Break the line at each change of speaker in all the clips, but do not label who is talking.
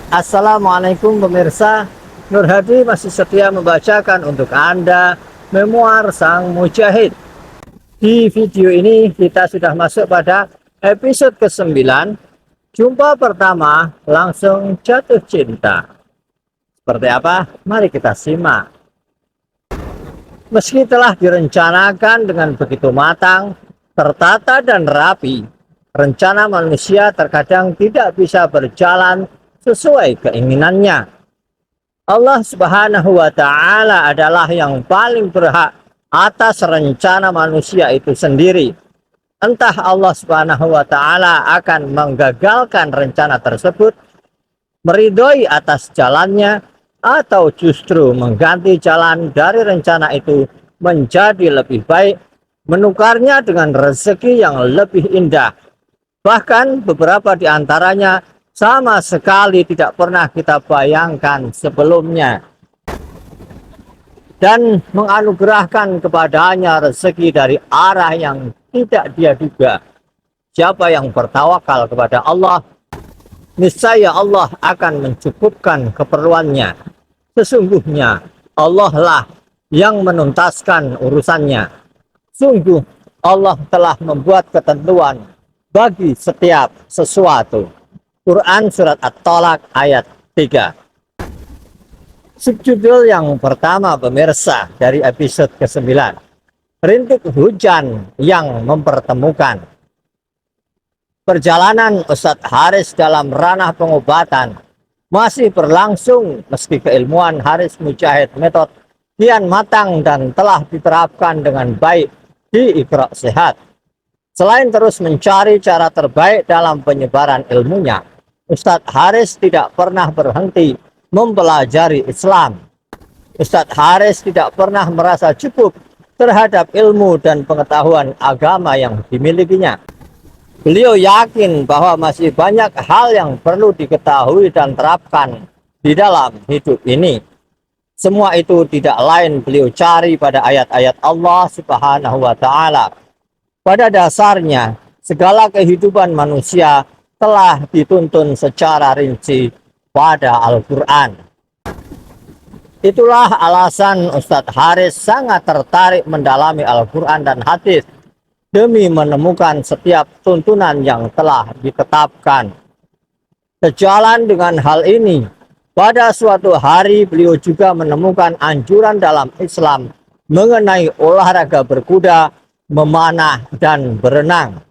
Assalamualaikum pemirsa. Nur Hadi masih setia membacakan untuk Anda Memoir Sang Mujahid. Di video ini kita sudah masuk pada episode ke-9. Jumpa pertama langsung jatuh cinta. Seperti apa? Mari kita simak. Meski telah direncanakan dengan begitu matang, tertata dan rapi, rencana manusia terkadang tidak bisa berjalan sesuai keinginannya. Allah Subhanahu wa Ta'ala adalah yang paling berhak atas rencana manusia itu sendiri. Entah Allah Subhanahu wa Ta'ala akan menggagalkan rencana tersebut, meridhoi atas jalannya, atau justru mengganti jalan dari rencana itu menjadi lebih baik, menukarnya dengan rezeki yang lebih indah. Bahkan beberapa di antaranya sama sekali tidak pernah kita bayangkan sebelumnya, dan menganugerahkan kepadanya rezeki dari arah yang tidak dia duga. Siapa yang bertawakal kepada Allah, niscaya Allah akan mencukupkan keperluannya. Sesungguhnya Allah lah yang menuntaskan urusannya. Sungguh Allah telah membuat ketentuan bagi setiap sesuatu. Quran Surat At-Tolak ayat 3. Subjudul yang pertama pemirsa dari episode ke-9, Rintik Hujan yang Mempertemukan. Perjalanan Ustadz Haris dalam ranah pengobatan masih berlangsung meski keilmuan Haris Mujahid metode kian matang dan telah diterapkan dengan baik di Iqra Sehat. Selain terus mencari cara terbaik dalam penyebaran ilmunya, Ustadz Haris tidak pernah berhenti mempelajari Islam. Ustadz Haris tidak pernah merasa cukup terhadap ilmu dan pengetahuan agama yang dimilikinya. Beliau yakin bahwa masih banyak hal yang perlu diketahui dan terapkan di dalam hidup ini. Semua itu tidak lain beliau cari pada ayat-ayat Allah Subhanahu wa Ta'ala. Pada dasarnya, segala kehidupan manusia telah dituntun secara rinci pada Al-Quran. Itulah alasan Ustadz Haris sangat tertarik mendalami Al-Quran dan hadis demi menemukan setiap tuntunan yang telah ditetapkan. Sejalan dengan hal ini, pada suatu hari beliau juga menemukan anjuran dalam Islam mengenai olahraga berkuda, memanah, dan berenang.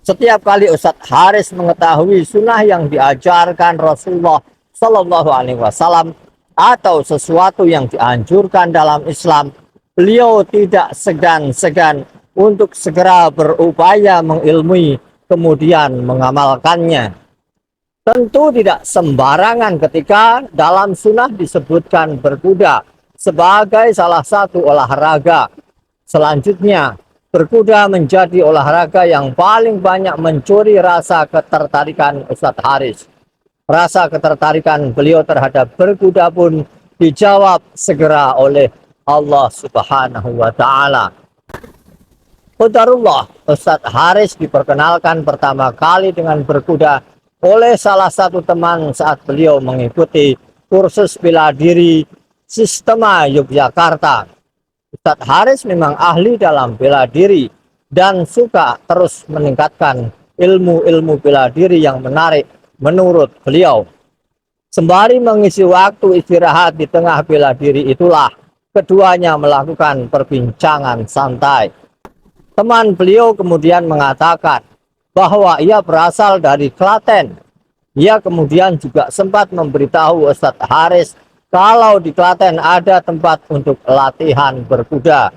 Setiap kali Ustadz Haris mengetahui sunnah yang diajarkan Rasulullah Shallallahu Alaihi Wasallam atau sesuatu yang dianjurkan dalam Islam, beliau tidak segan-segan untuk segera berupaya mengilmui kemudian mengamalkannya. Tentu tidak sembarangan ketika dalam sunnah disebutkan berkuda sebagai salah satu olahraga. Selanjutnya, berkuda menjadi olahraga yang paling banyak mencuri rasa ketertarikan Ustadz Haris. Rasa ketertarikan beliau terhadap berkuda pun dijawab segera oleh Allah Subhanahu wa Ta'ala. Qadarullah, Ustadz Haris diperkenalkan pertama kali dengan berkuda oleh salah satu teman saat beliau mengikuti kursus bela diri Sistema Yogyakarta. Ustadz Haris memang ahli dalam bela diri dan suka terus meningkatkan ilmu-ilmu bela diri yang menarik menurut beliau. Sembari mengisi waktu istirahat di tengah bela diri itulah keduanya melakukan perbincangan santai. Teman beliau kemudian mengatakan bahwa ia berasal dari Klaten. Ia kemudian juga sempat memberitahu Ustadz Haris kalau di Klaten ada tempat untuk latihan berkuda.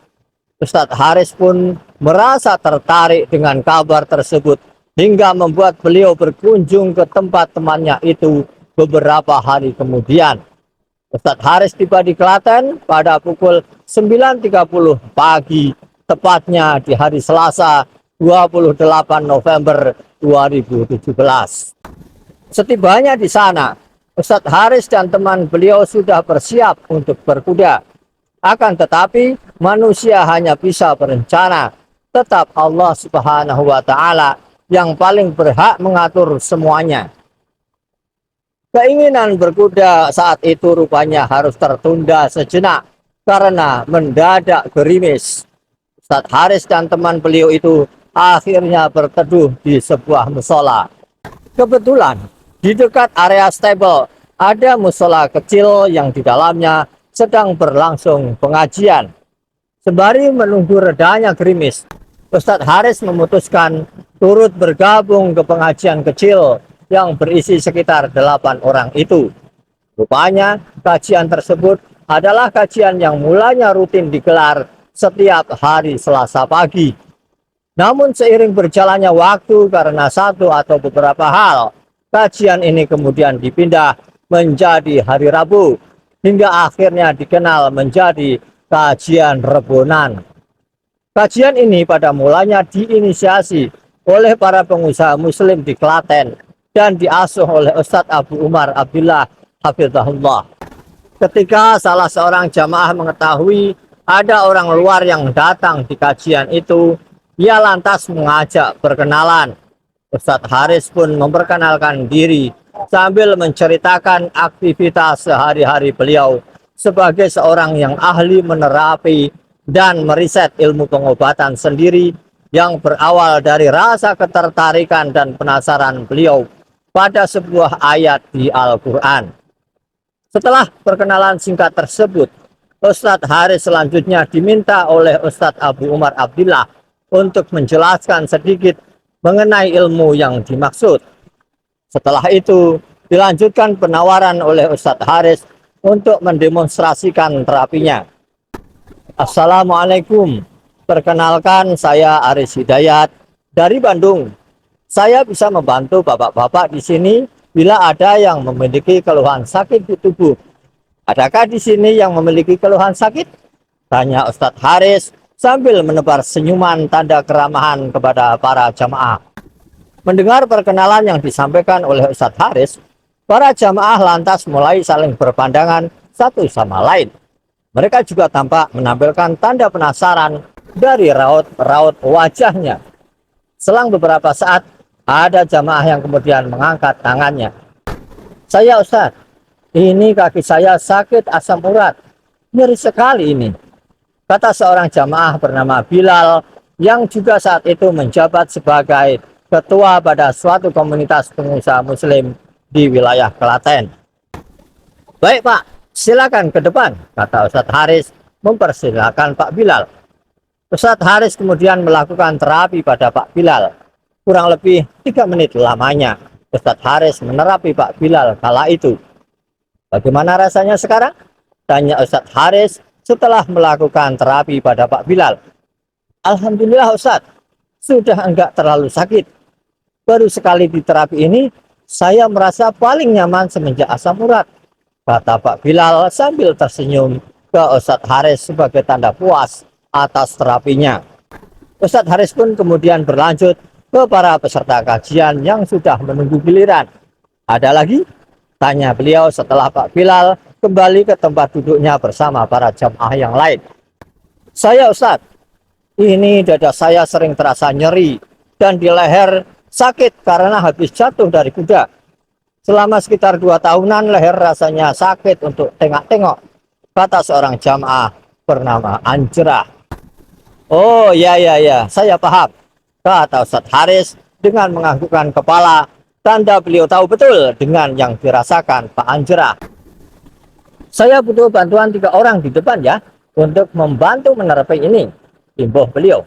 Ustadz Haris pun merasa tertarik dengan kabar tersebut hingga membuat beliau berkunjung ke tempat temannya itu beberapa hari kemudian. Ustadz Haris tiba di Klaten pada pukul 9.30 pagi, tepatnya di hari Selasa 28 November 2017. Setibanya di sana, Ustadz Haris dan teman beliau sudah bersiap untuk berkuda. Akan tetapi manusia hanya bisa berencana. Tetap Allah Subhanahu wa Ta'ala yang paling berhak mengatur semuanya. Keinginan berkuda saat itu rupanya harus tertunda sejenak karena mendadak gerimis. Ustadz Haris dan teman beliau itu akhirnya berteduh di sebuah musola. Kebetulan di dekat area stable ada musola kecil yang di dalamnya sedang berlangsung pengajian. Sembari menunggu redanya gerimis, Ustadz Haris memutuskan turut bergabung ke pengajian kecil yang berisi sekitar 8 orang itu. Rupanya kajian tersebut adalah kajian yang mulanya rutin digelar setiap hari Selasa pagi. Namun seiring berjalannya waktu karena satu atau beberapa hal, kajian ini kemudian dipindah menjadi hari Rabu hingga akhirnya dikenal menjadi kajian Rebonan. Kajian ini pada mulanya diinisiasi oleh para pengusaha muslim di Klaten dan diasuh oleh Ustadz Abu Umar Abdullah Hafizahullah. Ketika salah seorang jamaah mengetahui ada orang luar yang datang di kajian itu, ia lantas mengajak berkenalan. Ustadz Haris pun memperkenalkan diri sambil menceritakan aktivitas sehari-hari beliau sebagai seorang yang ahli menerapi dan meriset ilmu pengobatan sendiri yang berawal dari rasa ketertarikan dan penasaran beliau pada sebuah ayat di Al-Quran. Setelah perkenalan singkat tersebut, Ustadz Haris selanjutnya diminta oleh Ustadz Abu Umar Abdullah untuk menjelaskan sedikit mengenai ilmu yang dimaksud. Setelah itu, dilanjutkan penawaran oleh Ustadz Haris untuk mendemonstrasikan terapinya. Assalamualaikum, perkenalkan saya Aris Hidayat dari Bandung. Saya bisa membantu bapak-bapak di sini bila ada yang memiliki keluhan sakit di tubuh. Adakah di sini yang memiliki keluhan sakit? Tanya Ustadz Haris sambil menebar senyuman tanda keramahan kepada para jamaah. Mendengar perkenalan yang disampaikan oleh Ustadz Haris, para jamaah lantas mulai saling berpandangan satu sama lain. Mereka juga tampak menampilkan tanda penasaran dari raut-raut wajahnya. Selang beberapa saat, ada jamaah yang kemudian mengangkat tangannya. Saya Ustadz, ini kaki saya sakit asam urat. Nyeri sekali ini, kata seorang jamaah bernama Bilal yang juga saat itu menjabat sebagai ketua pada suatu komunitas pengusaha muslim di wilayah Klaten. Baik Pak, silakan ke depan, kata Ustadz Haris mempersilahkan Pak Bilal. Ustadz Haris kemudian melakukan terapi pada Pak Bilal. Kurang lebih 3 menit lamanya Ustadz Haris menerapi Pak Bilal kala itu. Bagaimana rasanya sekarang? Tanya Ustadz Haris setelah melakukan terapi pada Pak Bilal. Alhamdulillah Ustadz, sudah enggak terlalu sakit. Baru sekali di terapi ini, saya merasa paling nyaman semenjak asam urat, kata Pak Bilal sambil tersenyum ke Ustadz Haris sebagai tanda puas atas terapinya. Ustadz Haris pun kemudian berlanjut ke para peserta kajian yang sudah menunggu giliran. Ada lagi? Tanya beliau setelah Pak Bilal kembali ke tempat duduknya bersama para jamaah yang lain. Saya Ustadz, ini dada saya sering terasa nyeri dan di leher sakit karena habis jatuh dari kuda. Selama sekitar 2 tahunan leher rasanya sakit untuk tengok-tengok, kata seorang jamaah bernama Anjrah. Oh ya, saya paham, kata Ustadz Haris dengan menganggukkan kepala, tanda beliau tahu betul dengan yang dirasakan Pak Anjrah. Saya butuh bantuan 3 orang di depan ya, untuk membantu menerapi ini, imbuh beliau.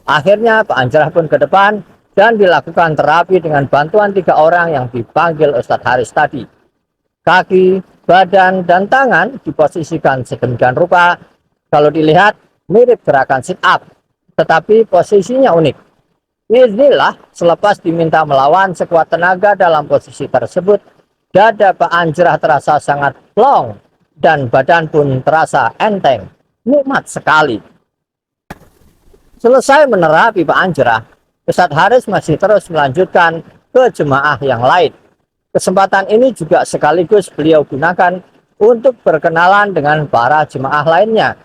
Akhirnya Pak Anjrah pun ke depan dan dilakukan terapi dengan bantuan 3 orang yang dipanggil Ustadz Haris tadi. Kaki, badan, dan tangan diposisikan sedemikian rupa, kalau dilihat mirip gerakan sit up, tetapi posisinya unik. Bismillah, selepas diminta melawan sekuat tenaga dalam posisi tersebut, dada Pak Anjrah terasa sangat plong dan badan pun terasa enteng, nikmat sekali. Selesai menerapi Pak Anjrah, Ustadz Haris masih terus melanjutkan ke jemaah yang lain. Kesempatan ini juga sekaligus beliau gunakan untuk berkenalan dengan para jemaah lainnya.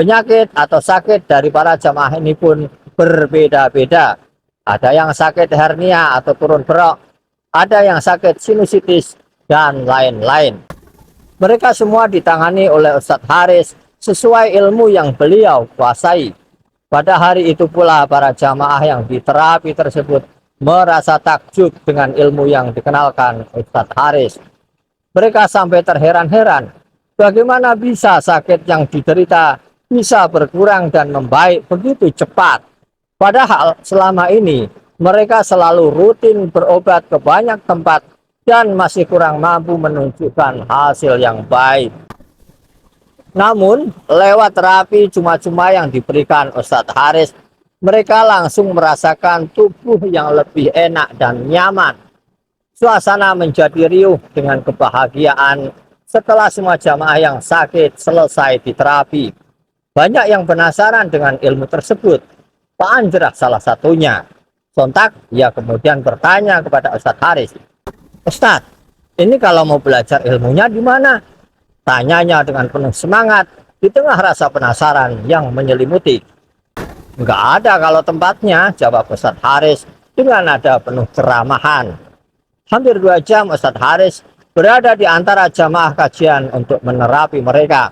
Penyakit atau sakit dari para jemaah ini pun berbeda-beda. Ada yang sakit hernia atau turun berok, ada yang sakit sinusitis, dan lain-lain. Mereka semua ditangani oleh Ustadz Haris sesuai ilmu yang beliau kuasai. Pada hari itu pula para jamaah yang di terapi tersebut merasa takjub dengan ilmu yang dikenalkan Ustadz Haris. Mereka sampai terheran-heran, bagaimana bisa sakit yang diderita bisa berkurang dan membaik begitu cepat. Padahal selama ini mereka selalu rutin berobat ke banyak tempat dan masih kurang mampu menunjukkan hasil yang baik. Namun, lewat terapi cuma-cuma yang diberikan Ustadz Haris, mereka langsung merasakan tubuh yang lebih enak dan nyaman. Suasana menjadi riuh dengan kebahagiaan setelah semua jamaah yang sakit selesai diterapi. Banyak yang penasaran dengan ilmu tersebut. Pak Anjrah salah satunya. Sontak, ia kemudian bertanya kepada Ustadz Haris, "Ustadz, ini kalau mau belajar ilmunya di mana?" Tanyanya dengan penuh semangat di tengah rasa penasaran yang menyelimuti. "Nggak ada kalau tempatnya," jawab Ustadz Haris dengan nada penuh keramahan. Hampir 2 jam Ustadz Haris berada di antara jamaah kajian untuk menerapi mereka.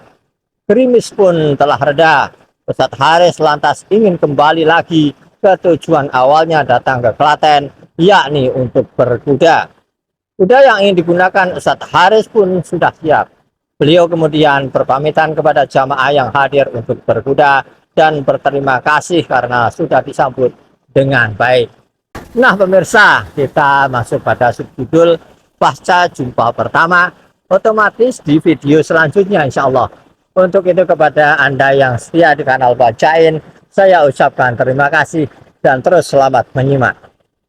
Gerimis pun telah reda. Ustadz Haris lantas ingin kembali lagi ke tujuan awalnya datang ke Klaten, yakni untuk berkuda. Kuda yang ingin digunakan Ustadz Haris pun sudah siap. Beliau kemudian berpamitan kepada jamaah yang hadir untuk berkuda dan berterima kasih karena sudah disambut dengan baik. Nah pemirsa, kita masuk pada subjudul pasca jumpa pertama, otomatis di video selanjutnya insya Allah. Untuk itu kepada Anda yang setia di kanal Bacain, saya ucapkan terima kasih dan terus selamat menyimak.